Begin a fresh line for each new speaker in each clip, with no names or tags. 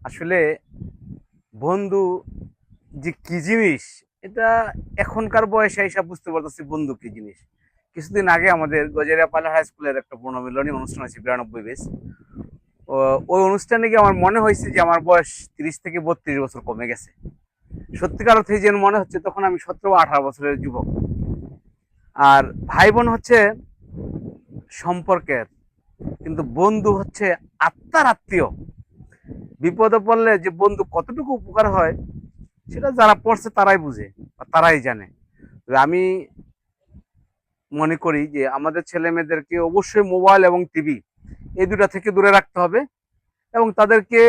আসলে বন্ধু যে কি জিনিস, এটা এখনকার বয়সে এসে বুঝতে পারতেছি বন্ধু কি জিনিস। কিছুদিন আগে আমাদের গজারিয়া পাইলট হাই স্কুলের একটা পুনর্মিলনী অনুষ্ঠান আছে 92 বেস। ওই অনুষ্ঠানে গিয়ে আমার মনে হয়েছে যে আমার বয়স 30 থেকে 32 বছর কমে গেছে। সত্যিকার অর্থে যেন মনে হচ্ছে তখন আমি 17 18 বছরের যুবক। আর ভাই বোন হচ্ছে সম্পর্কের, কিন্তু বন্ধু হচ্ছে আত্মার আত্মীয়। বিপদে পড়লে যে বন্ধু কতটুকু উপকার হয় সেটা যারা পড়ছে তারাই বুঝে বা তারাই জানে। আমি মনে করি যে আমাদের ছেলে মেয়েদেরকে অবশ্যই মোবাইল এবং টিভি এই দুটা থেকে দূরে রাখতে হবে এবং তাদেরকে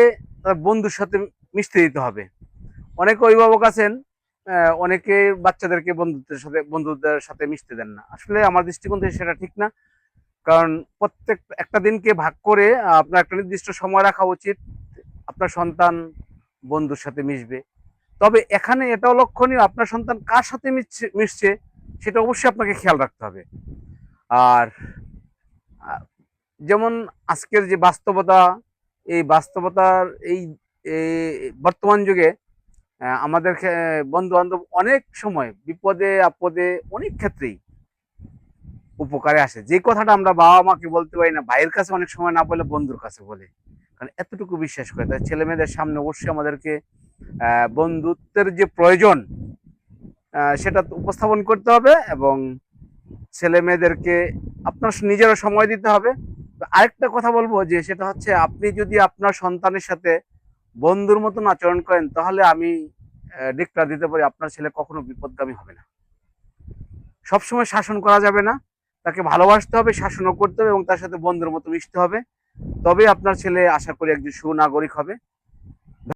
তার বন্ধুর সাথে মিশতে দিতে হবে। অনেক অভিভাবক আছেন, অনেকে বাচ্চাদেরকে বন্ধুদের সাথে মিশতে দেন না। আসলে আমার দৃষ্টিকোণ থেকে সেটা ঠিক না। কারণ প্রত্যেক একটা দিনকে ভাগ করে আপনার একটা নির্দিষ্ট সময় রাখা উচিত। আপনার সন্তান বন্ধুর সাথে মিশবে, তবে এখানে এটাও লক্ষণীয় আপনার সন্তান কার সাথে মিশছে সেটা অবশ্যই আপনাকে খেয়াল রাখতে হবে। আর যেমন আজকের যে বাস্তবতা, এই বাস্তবতার এই বর্তমান যুগে আমাদের বন্ধু বান্ধব অনেক সময় বিপদে আপদে অনেক ক্ষেত্রেই উপকারে আসে। যে কথাটা আমরা বাবা মাকে বলতে পারি না, ভাইয়ের কাছে অনেক সময় না বলে বন্ধুর কাছে বলে, কারণ এতটুকু বিশ্বাস করে। তাই ছেলে মেয়েদের সামনে অবশ্যই আমাদেরকে বন্ধুত্বের যে প্রয়োজন সেটা উপস্থাপন করতে হবে এবং ছেলে মেয়েদেরকে আপনার নিজেরও সময় দিতে হবে। আরেকটা কথা বলবো যে সেটা হচ্ছে, আপনি যদি আপনার সন্তানের সাথে বন্ধুর মতন আচরণ করেন তাহলে আমি ডিক্লার দিতে পারি আপনার ছেলে কখনো বিপদগামী হবে না। সবসময় শাসন করা যাবে না, তাকে ভালোবাসতে হবে, শাসনও করতে হবে এবং তার সাথে বন্ধুর মতো মিশতে হবে। তবে আপনার ছেলে আশা করি একজন সুনাগরিক হবে।